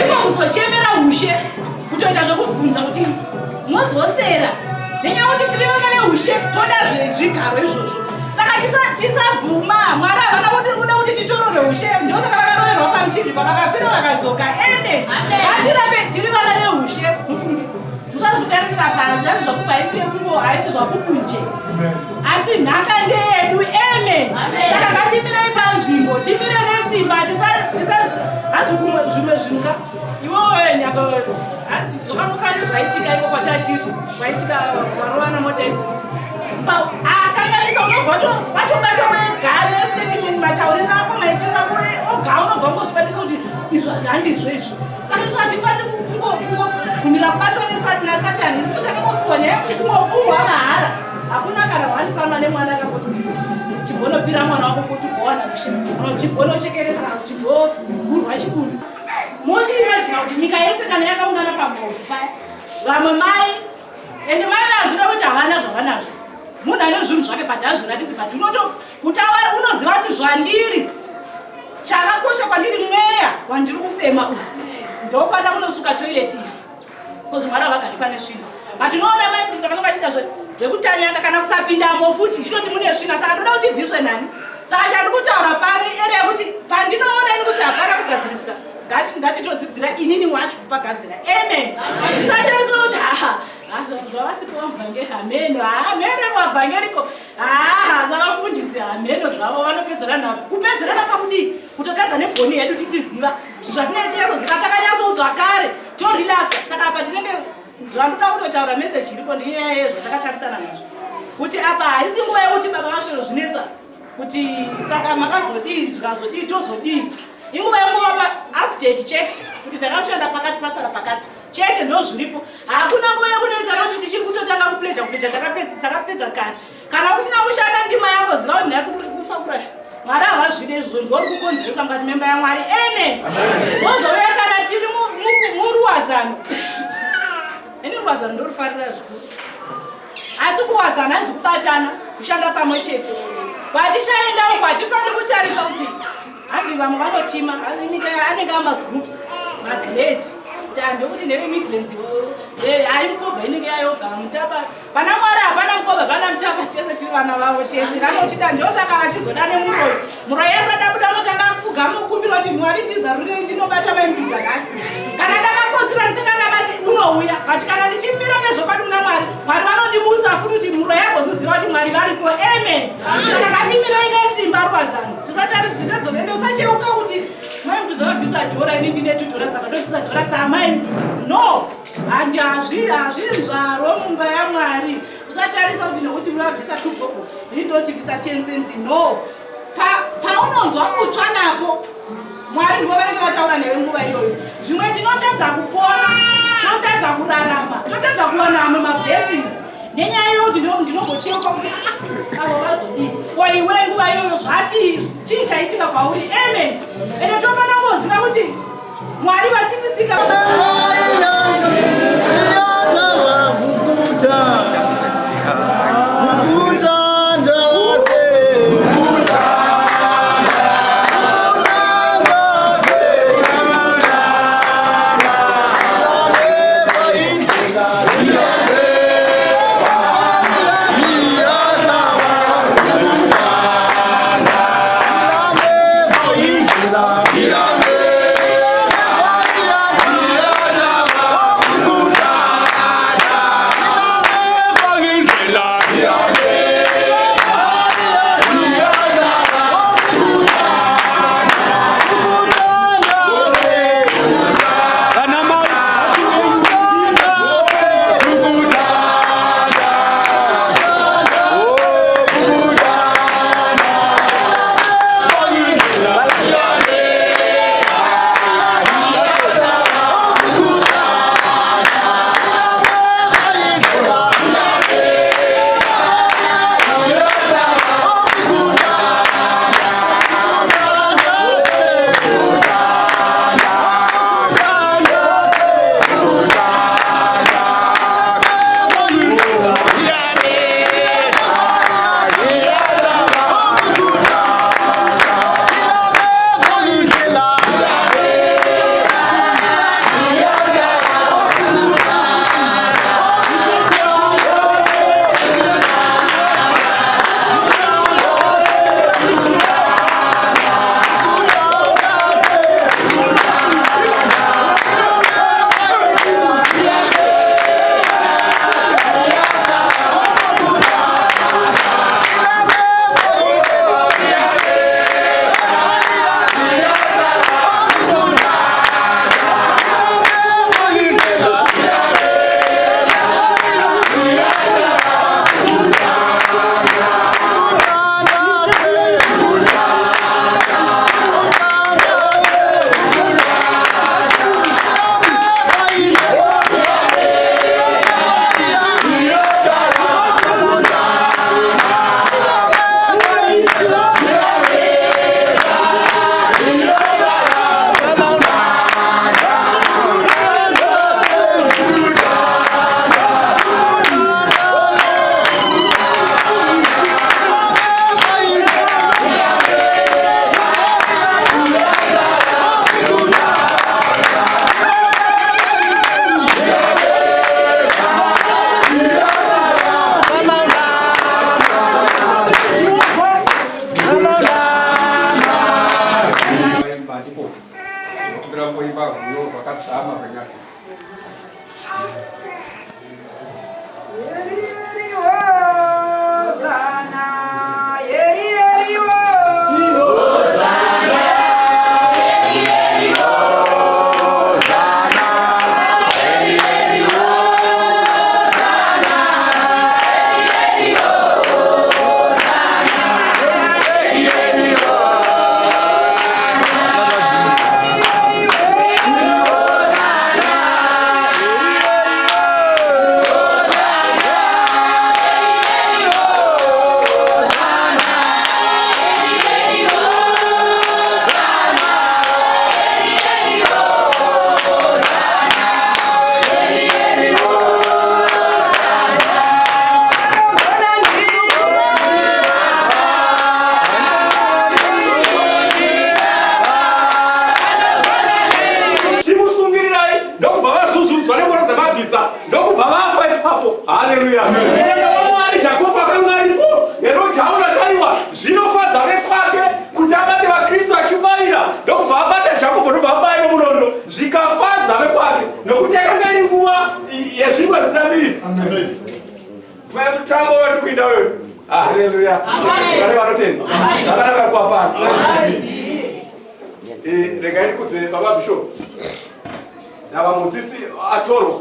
Iko kuzochemera ushe kutoita zvokubvunza kuti modzosera nenyaya kuti tiri vana veushe toda zvigaro izvozvo. Saka tisabvuma Mwari havana kuda kuti titorore ushe, ndosaka vakaroverwa pamuchinjikwa vakapira vakadzoka. Amen. Ngatirambe tiri vana veushe. Musazvitarisira pasi, yani zvakuba haisi yekungo, haisi zvakukunje, asi nhaka ndeyedu. Amen. Saka ngatimirei panzvimbo, timire nesimba, hazvi zvimwe zvinhu iwowe nyaka zvakangofanira zvaitika iko kwatatiri zvaitika varovana mota idzi akanganisa unobva watobata wega nestatement matauriro ako maitiro ako oga unobva ngozvibatisa kuti izvo handizvo izvi. Saka izvo hatifaniri kungobvumira kubatwa nasatani. Isusu takangopiwa nekungopuhwa mahara. Hakuna kana wandipana nemwana akamboti chigondopira mwana wako kuti ugowana ushe, chigondochekeresa kana chigogurwa chikuru. Mochiimagina kuti nyika yese kana yakaungana pamhofu paya, vamwe mai ende mai vazvida kuti havana zvavanazvo, munhu ane zvinhu zvake but hazviratidzi, but kuti unoziva kuti zvandiri chakakosha kwandiri mweya wandiri kufema uyu ndofanira kunosuka toilet iyi kozi Mwari havagari pane svina. But unoona mai kuti vanenge vachiita zvekutanyanga kana kusapindamo futi chinoti mune svina, saka ndoda kuti bviswe nani. Saka chandiri kutaura pari ere yekuti pandinoona ini kuti hapana kugadzirisika, ngatitodzidzira inini wacho kupagadzira. Amen. Tisateresera kuti zvavasipo vamuvhangeri hameno, hameno vavhangeriko, savamufundisi hameno zvavo vanopedzera napo. Kupedzera napakudii? Kutotadza nebhoni yedu tichiziva zvatinechiyazozika takanyatsoudzwa kare torelaxa. Saka apa tinenge zvandoda kutotaura meseji iripo ndinyaya zvatakatarisana nazvo kuti apa haisi nguva yekuti baba vasvero zvinetsa kuti saka makazodii zvikazodii tozodii. Inguva yekuvapa update chete kuti takashanda pakati pasara pakati chete ndo zviripo. Hakuna nguva yekunoita kuti tichiri kutotanga kupleja takapedza kare. Kana usina kushanda ndima yako ziva kuti nhasi kuri kufa kurasha. Mwari havazvide izvo ndori kukonzeresa mukati memba yaMwari. Amen. Wozouya kana tiri muruwadzano. Ini ruwadzano ndorufarira zvikuru. Asi kuwadzana hanzi kubatana, kushanda pamwe chete. Kwatichaenda uko hatifaniri kutarisa kuti hanzi vamwe vanotima, anenge amagroups, magrade. Kuti hanzi kuti ndeve Midlands, hai mukobva inenge yayoga mutapa. Pana Mwari hapana mukobva, pana mutapa, tese tiri vana vavo tese. Vanotida ndosaka vachizoda nemuroyi. Muroyi asada buda unotanga kupfuga mukumbira kuti Mwari ndizarurei ndinobata maimudza nhasi. Kana ndakakodzera ndisingandabati unouya. But kana ndichimira nezvokwadi kuna Mwari, Mwari vanondimutsa futi kuti muroyi agozoziva kuti Mwari varipo. Amen. Saka ngatimirei nesimba ruwadzano. Tisadzokende usacheuka kuti mai mududza vabvisa dhora ini ndine tudhora saka ndobvisa dhora saa mai mududza. No. Handi hazviri zvaro mumba yaMwari. Usatarisa kuti nokuti murabvisa 2 bobo ini ndochibvisa 10 cents. No. Paunonzwa kutsva napo Mwari ndivo vanenge vataura newe nguva iyoyo. Zvimwe tinotadza kupona, totadza kurarama, totadza kuwana amwe mablessings. Nenyaya yekuti ndinogocheuka kuti avo vazodii. Ko iwe nguva iyoyo zvati chii chaitika kwauri. Amen. Ende tofanira kuziva kuti Mwari vachitisika Yeah. kusama kwenyake. Haleluya. Mwari Jakoba kangaripo. Ero chaura chaiwa. Zvinofadza vekwake kuti abate vaKristu achibaira. Ndokubva abata Jakobo ndobabaira munondo. Zvikafadza vekwake. Nokuti yakanga iri nguva yezvingwa zvisina mbiriso. Amen. Mutambo wati kuinda wewe. Haleluya. Vane vanotenda. Zvakanaka kuwapana. Regai ndikudze baba bishop. Navamuzisi atorwa.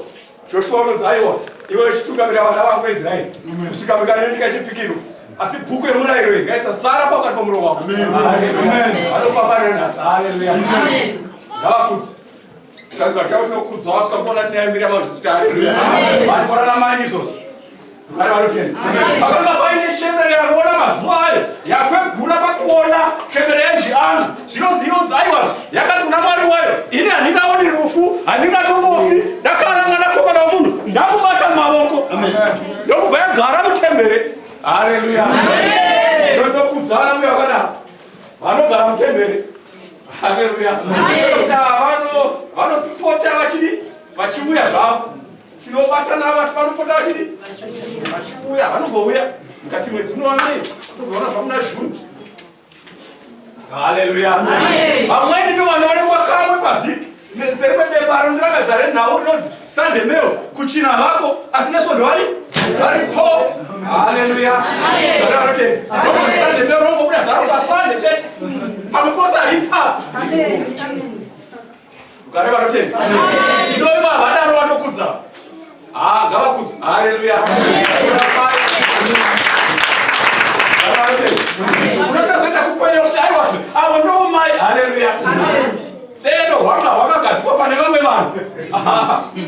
Joshua unonzi aiwa. Iwe chitungamira vana vangu Israeli. Kusvika mukanenyika chipikiro. Asi bhuku yemurayiro ngaisasara pakati pamuromo wako. Amen. Vanofamba nenhasi. Haleluya. Ngavakudzwe. Tikazwa chavo chinokudzwa vasvika kuona tinayambira mazvizita. Haleluya. Vanhu vararama izvozvo. Vane vanotenda. Pakanga paine shemere yakaona mazuva ayo yakwegura pakuona shemere yejiana. Inonzi aiwazve yakati kuna Mwari wayo, ini handingaoni rufu, handingatongofi, ndakaranga nakomana womunhu, ndamubata mavoko. Ndokubva yagara mutembere. Haleluya. Ndokudzana muya wakadaro. Vanogara mutembere. Haleluya. Vanosipota vachiuya zvavo. Tinobata navo asi vanopota vachiuya, vanombouya mukati mwedzi unowanei tozoona zvamuna Juni. Haleluya. Vamweni ndo vanoonekwa kamwe pavhiki. Zere pepepa rinodakadza renhau rinonzi Sunday Mail. Kuchina vako asi nesvondo varipo. Haleluya. Vane vanotenda. Sunday Mail rongobuda zvaro paSunday chete. Pamwe pose haripa. Vane vanotenda. Zvinoiva havadaro vanokudza. Ngavakudzwe. Haleluya. Unotazoita kukwenya kuti aiwazve avo ndo mai. Haleluya. Lero hwakagadzikwa pane vamwe vanhu.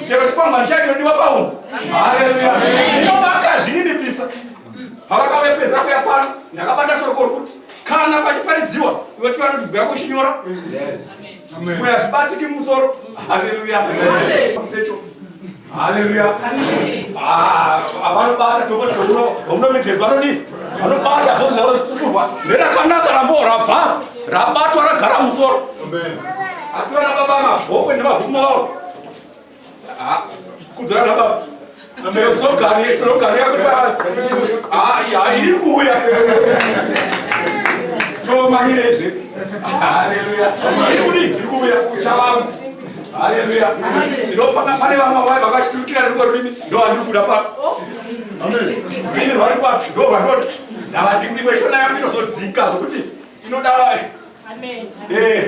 Chero chikwangwani chaitodiwa paunhu. Haleluya. Zvinovaka zvininipisa. Pavakavepeza kuya pano ndakabata shoko rokuti kana pachiparidziwa iwe tivanoti bhuya kuchinyora. Zvimwe hazvibatiki musoro. Haleluya. Secho. Haleluya. Vanobata tokoto unomedzedzwa nodii? Vanobata zvose zvavanozipukurwa. Nerakanaka ramborabva rabatwa ragara musoro. Asi vana baba mabhokwe nemabhuku mavo. Kudzora nababa. Slogani yako iri kuuya. Tomahirezve. Haleluya. Iri kuuya chavangu. Haleluya. Sinopanga pane vamwe vai vakachiturukira nerumwe rurimi ndo vandiri kuda pano. Amen. Rurimi rwari pano ndo rwandoti ndavati imwe shona yangu inozodzika zvokuti inoda. Amen. Yeah.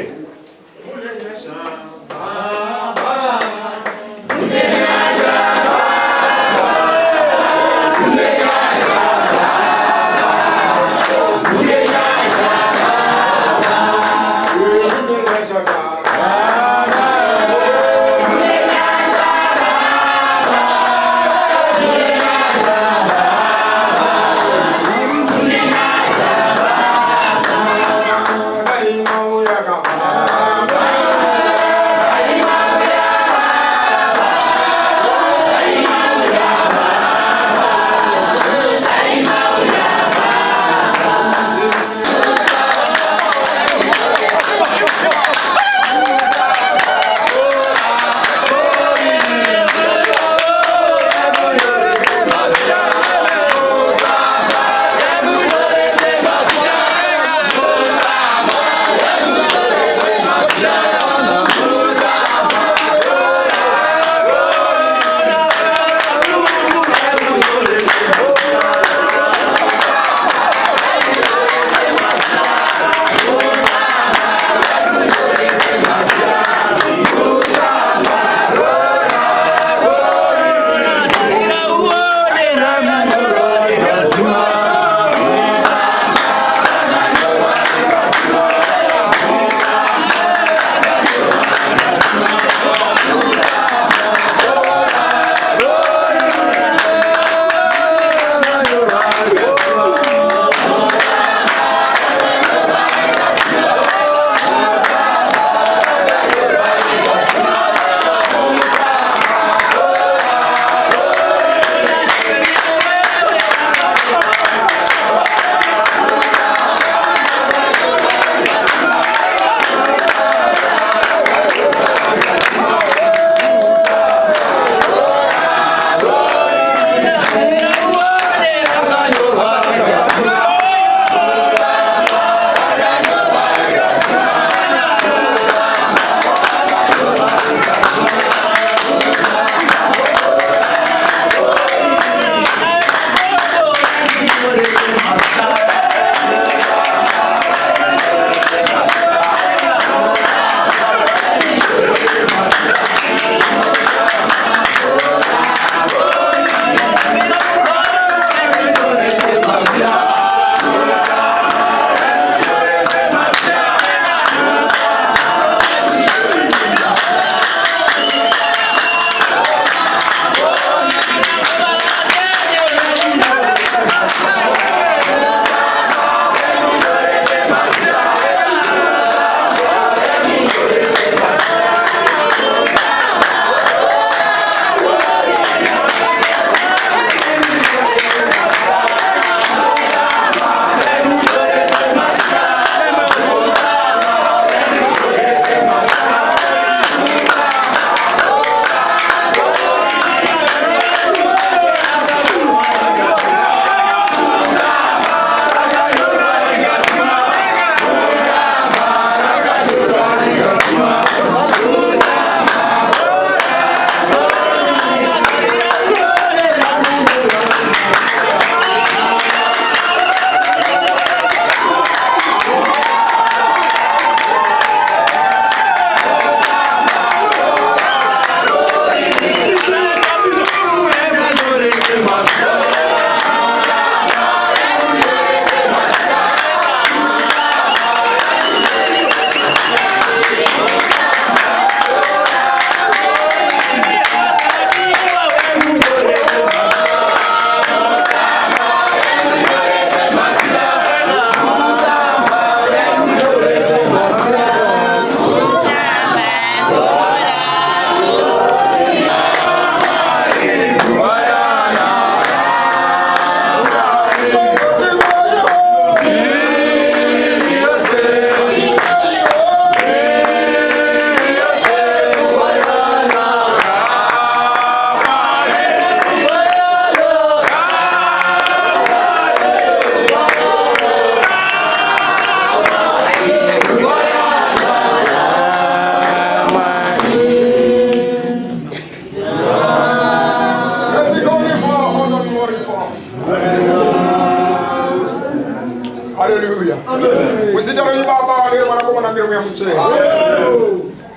Baba mwanakomana ngero ya mchele.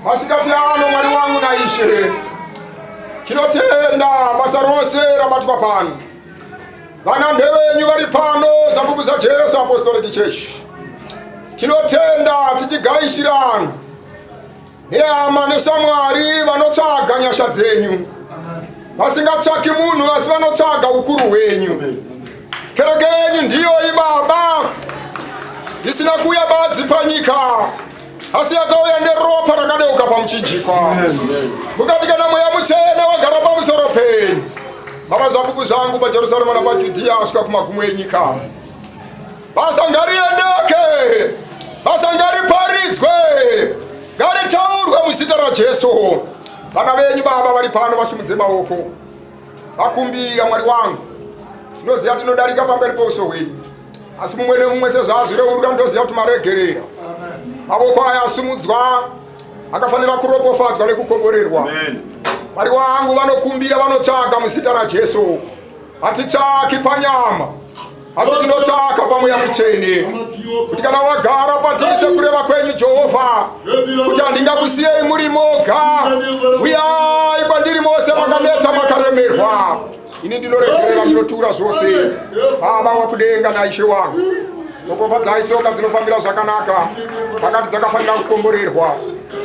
Masikati ano mwali wangu naishe. Kinotenda basa rose rabatu papani. Vana mbewenyu vari pano zambuku za Jesu Apostolic Church. Kinotenda tichigaishirana. Neama nesamwari vanotsvaga nyasha dzenyu. Vasingatsvaki munhu asi vanotsvaga ukuru hwenyu. Kereke yenyu ndiyo ibaba. Isina kuya badzi panyika. Asi yakauya neropa rakadeuka pamuchinjikwa. Mukati kana mweya mutsvene wagara pamusoro penyu. Baba zambuku zangu paJerusarema napaJudhea kusvika kumagumo enyika. Basa ngariendeke. Basa ngariparidzwe. Ngaritaurwe muzita raJesu. Vana venyu Baba vari pano vasumudze maoko. Vakumbira Mwari wangu. Ndoziva tinodarika pamberi pouso hwenyu. Asi mumwe nemumwe sezvazvireurura ndoziva kuti maregerera. Maoko aya asumudzwa akafanira kuropofadzwa nekukomborerwa. Mwari wangu vanokumbira vanotsvaga muzita raJesu. Hatitsvaki panyama asi tinotsvaka pamweya mutsvene. Kuti kana wagara patise kureva kwenyu Jehovha kuti handingakusiyei muri moga. Uyai kwandiri mose makaneta makaremerwa. Ini ndinoregerera ndinotura zvose. Baba wakudenga naishe wangu. Ropofadzai tsoka dzinofambira zvakanaka. Pakati dzakafanira kukomborerwa.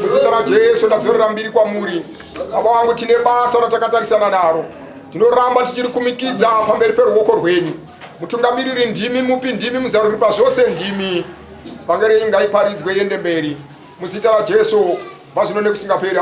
Muzita raJesu ndadzorera mbiri kwamuri. Baba wangu tine basa ratakatarisana naro. Tinoramba tichiri kumikidza pamberi peruoko rwenyu. Mutungamiriri ndimi, mupi ndimi, muzaruri pazvose ndimi. Pangere ngaiparidzwe iende mberi. Muzita raJesu, mazvino nekusingaperi.